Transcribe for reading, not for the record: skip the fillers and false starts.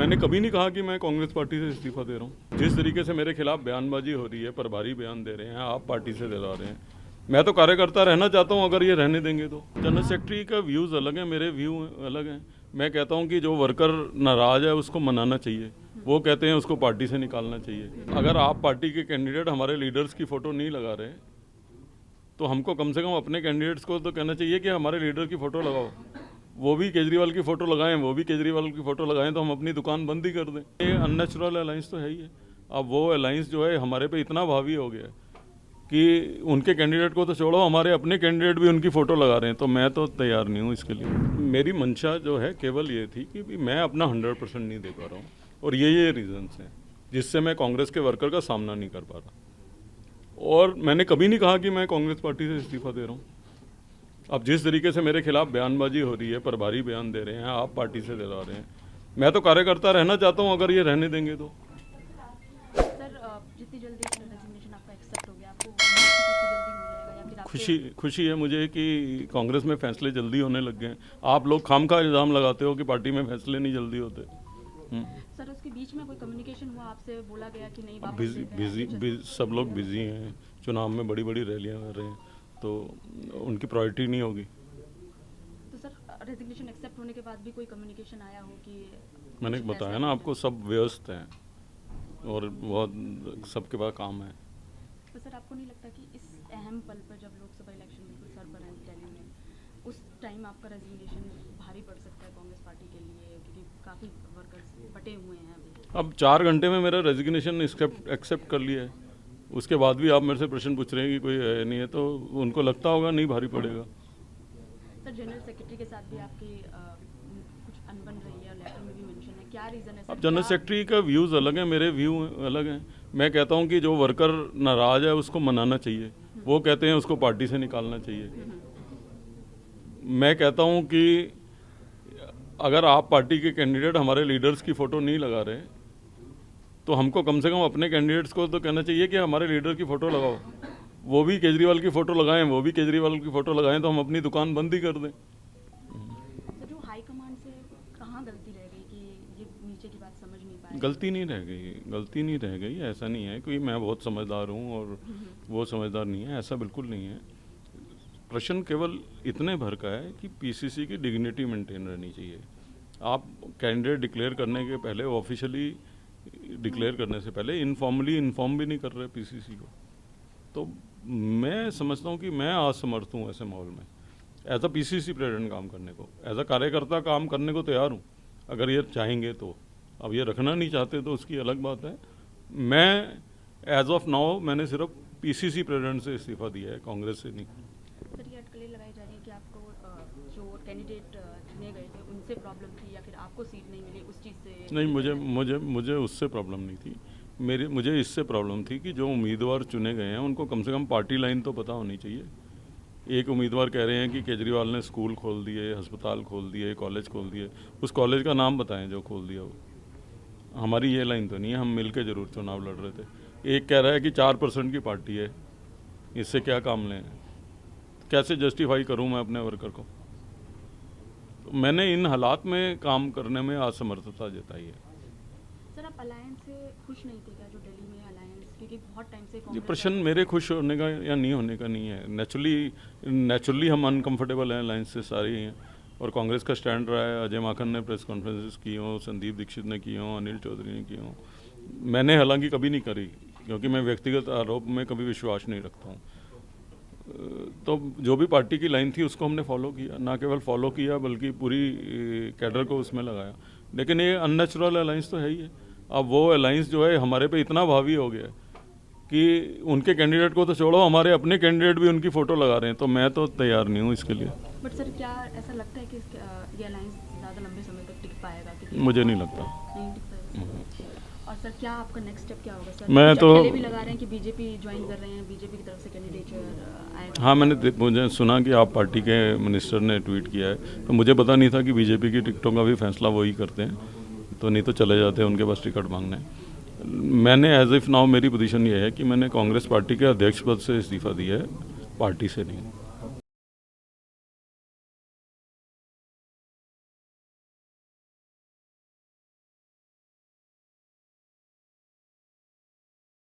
मैंने कभी नहीं कहा कि मैं कांग्रेस पार्टी से इस्तीफा दे रहा हूँ। जिस तरीके से मेरे खिलाफ बयानबाजी हो रही है, प्रभारी बयान दे रहे हैं, आप पार्टी से दिला रहे हैं, मैं तो कार्यकर्ता रहना चाहता हूँ अगर ये रहने देंगे तो। जनरल सेक्रेटरी का व्यूज़ अलग है, मेरे व्यू अलग हैं। मैं कहता हूँ कि जो वर्कर नाराज़ है उसको मनाना चाहिए, वो कहते हैं उसको पार्टी से निकालना चाहिए। अगर आप पार्टी के कैंडिडेट हमारे लीडर्स की फ़ोटो नहीं लगा रहे तो हमको कम से कम अपने कैंडिडेट्स को तो कहना चाहिए कि हमारे लीडर की फ़ोटो लगाओ। वो भी केजरीवाल की फ़ोटो लगाएं, वो भी केजरीवाल की फ़ोटो लगाएं, तो हम अपनी दुकान बंद ही कर दें। ये अननेचुरल अलायंस तो है ही है। अब वो अलायंस जो है हमारे पे इतना हावी हो गया कि उनके कैंडिडेट को तो छोड़ो, हमारे अपने कैंडिडेट भी उनकी फ़ोटो लगा रहे हैं, तो मैं तो तैयार नहीं हूँ इसके लिए। मेरी मंशा जो है केवल ये थी कि मैं अपना 100% नहीं दे पा रहा हूँ, और ये रीज़न्स हैं जिससे मैं कांग्रेस के वर्कर का सामना नहीं कर पा रहा। और मैंने कभी नहीं कहा कि मैं कांग्रेस पार्टी से इस्तीफा दे रहा हूँ। अब जिस तरीके से मेरे खिलाफ बयानबाजी हो रही है, प्रभारी बयान दे रहे हैं, आप पार्टी से दिला रहे हैं, मैं तो कार्यकर्ता रहना चाहता हूँ अगर ये रहने देंगे तो। सर जितनी जल्दी रेजिग्नेशन आपका एक्सेप्ट हो गया, आपको जितनी जल्दी हो जाएगा या फिर आपके खुशी है मुझे कि कांग्रेस में फैसले जल्दी होने लग गए हैं। आप लोग खामखा इल्ज़ाम लगाते हो कि पार्टी में फैसले नहीं जल्दी होते। सर उसके बीच में कोई कम्युनिकेशन हुआ आपसे, बोला गया कि नहीं वापस बिजी सब लोग बिजी हैं, चुनाव में बड़ी बड़ी रैलियां कर रहे हैं, तो उनकी प्रायोरिटी नहीं होगी। तो सर रेजिग्नेशन एक्सेप्ट होने के बाद भी कोई कम्युनिकेशन आया हो कि मैंने बताया ना आपको, सब व्यस्त हैं और बहुत सबके पास काम है। तो सर आपको नहीं लगता कि इस अहम पल पर जब लोकसभा इलेक्शन बिल्कुल सर पर है दिल्ली में, उस टाइम आपका रेजिग्नेशन भारी पड़ सकता है कांग्रेस पार्टी के लिए, क्योंकि काफ़ी वर्कर्स बटे हुए हैं अभी? अब 4 घंटे में मेरा रेजिग्नेशन एक्सेप्ट कर लिया है, उसके बाद भी आप मेरे से प्रश्न पूछ रहे हैं कि कोई है नहीं है, तो उनको लगता होगा नहीं भारी पड़ेगा। सर जनरल सेक्रेटरी के साथ भी आपकी कुछ अनबन रही है, लेटर में भी मेंशन है, क्या रीज़न है? अब जनरल सेक्रेटरी का व्यूज़ अलग है, मेरे व्यू अलग हैं। मैं कहता हूँ कि जो वर्कर नाराज़ है उसको मनाना चाहिए, वो कहते हैं उसको पार्टी से निकालना चाहिए। मैं कहता हूँ कि अगर आप पार्टी के कैंडिडेट हमारे लीडर्स की फ़ोटो नहीं लगा रहे तो हमको कम से कम अपने कैंडिडेट्स को तो कहना चाहिए कि हमारे लीडर की फ़ोटो लगाओ। वो भी केजरीवाल की फ़ोटो लगाएं, वो भी केजरीवाल की फ़ोटो लगाएं, तो हम अपनी दुकान बंद ही कर दें। सर जो हाई कमांड से कहाँ गलती रह गई कि ये नीचे की बात समझ नहीं पाए? गलती नहीं रह गई, ऐसा नहीं है कि मैं बहुत समझदार हूँ और वो समझदार नहीं है, ऐसा बिल्कुल नहीं है। प्रश्न केवल इतने भर का है कि पीसीसी की डिग्निटी मेंटेन रहनी चाहिए। आप कैंडिडेट डिक्लेयर करने के पहले, ऑफिशियली डिक्लेयर करने से पहले इनफॉर्मली इन्फॉर्म भी नहीं कर रहे पीसीसी को, तो मैं समझता हूँ कि मैं असमर्थ हूँ ऐसे माहौल में एज अ पीसीसी प्रेसिडेंट काम करने को। एज अ कार्यकर्ता काम करने को तैयार हूँ अगर ये चाहेंगे तो। अब ये रखना नहीं चाहते तो उसकी अलग बात है। मैं एज ऑफ नाउ मैंने सिर्फ पीसीसी प्रेसिडेंट से इस्तीफा दिया है, कांग्रेस से नहीं। सर ये अटकलें लगाई जा रही है कि आपको जो कैंडिडेट चुने गए थे उनसे प्रॉब्लम थी या फिर आपको सीट नहीं मिली उस चीज़ से? नहीं, मुझे उससे प्रॉब्लम नहीं थी। मुझे इससे प्रॉब्लम थी कि जो उम्मीदवार चुने गए हैं उनको कम से कम पार्टी लाइन तो पता होनी चाहिए। एक उम्मीदवार कह रहे हैं कि केजरीवाल ने स्कूल खोल दिए, अस्पताल खोल दिए, कॉलेज खोल दिए। उस कॉलेज का नाम बताएं जो खोल दिया वो। हमारी ये लाइन तो नहीं है, हम मिलके ज़रूर चुनाव लड़ रहे थे। एक कह रहा है कि 4% की पार्टी है, इससे क्या काम लें? कैसे जस्टिफाई करूं मैं अपने वर्कर को? तो मैंने इन हालात में काम करने में असमर्थता जताई है। सर आप अलायंस से खुश नहीं थे क्या, जो दिल्ली में अलायंस, क्योंकि बहुत टाइम से ये प्रश्न मेरे खुश होने का या नहीं होने का नहीं है। नेचुरली हम अनकंफर्टेबल हैं अलायंस से, सारे ही हैं। और कांग्रेस का स्टैंड रहा है, अजय माकन ने प्रेस कॉन्फ्रेंसेस की हों, संदीप दीक्षित ने की हों, अनिल चौधरी ने की हों। मैंने हालांकि कभी नहीं करी, क्योंकि मैं व्यक्तिगत आरोप में कभी विश्वास नहीं रखता हूँ। तो जो भी पार्टी की लाइन थी उसको हमने फॉलो किया, ना केवल फॉलो किया बल्कि पूरी कैडर को उसमें लगाया। लेकिन ये अननेचुरल अलायंस तो है ही है। अब वो अलायंस जो है हमारे पे इतना हावी हो गया कि उनके कैंडिडेट को तो छोड़ो, हमारे अपने कैंडिडेट भी उनकी फ़ोटो लगा रहे हैं, तो मैं तो तैयार नहीं हूँ इसके लिए। बट सर क्या ऐसा लगता है कि ये अलायंस ज़्यादा लंबे समय तक टिक पाएगा? मुझे नहीं लगता। नहीं टिक पाएगा। और सर क्या आपका नेक्स्ट स्टेप क्या होगा? सर मैं तो भी लगा रहे हैं कि बीजेपी ज्वाइन कर रहे हैं, बीजेपी की तरफ से कैंडिडेट आएगा। हाँ, मुझे सुना कि आप पार्टी के मिनिस्टर ने ट्वीट किया है, तो मुझे पता नहीं था कि बीजेपी की टिकटों का भी फैसला वही करते हैं, तो नहीं तो चले जाते हैं उनके पास टिकट मांगने। मैंने एज इफ नाउ मेरी पोजीशन ये है कि मैंने कांग्रेस पार्टी के अध्यक्ष पद से इस्तीफा दिया है, पार्टी से नहीं।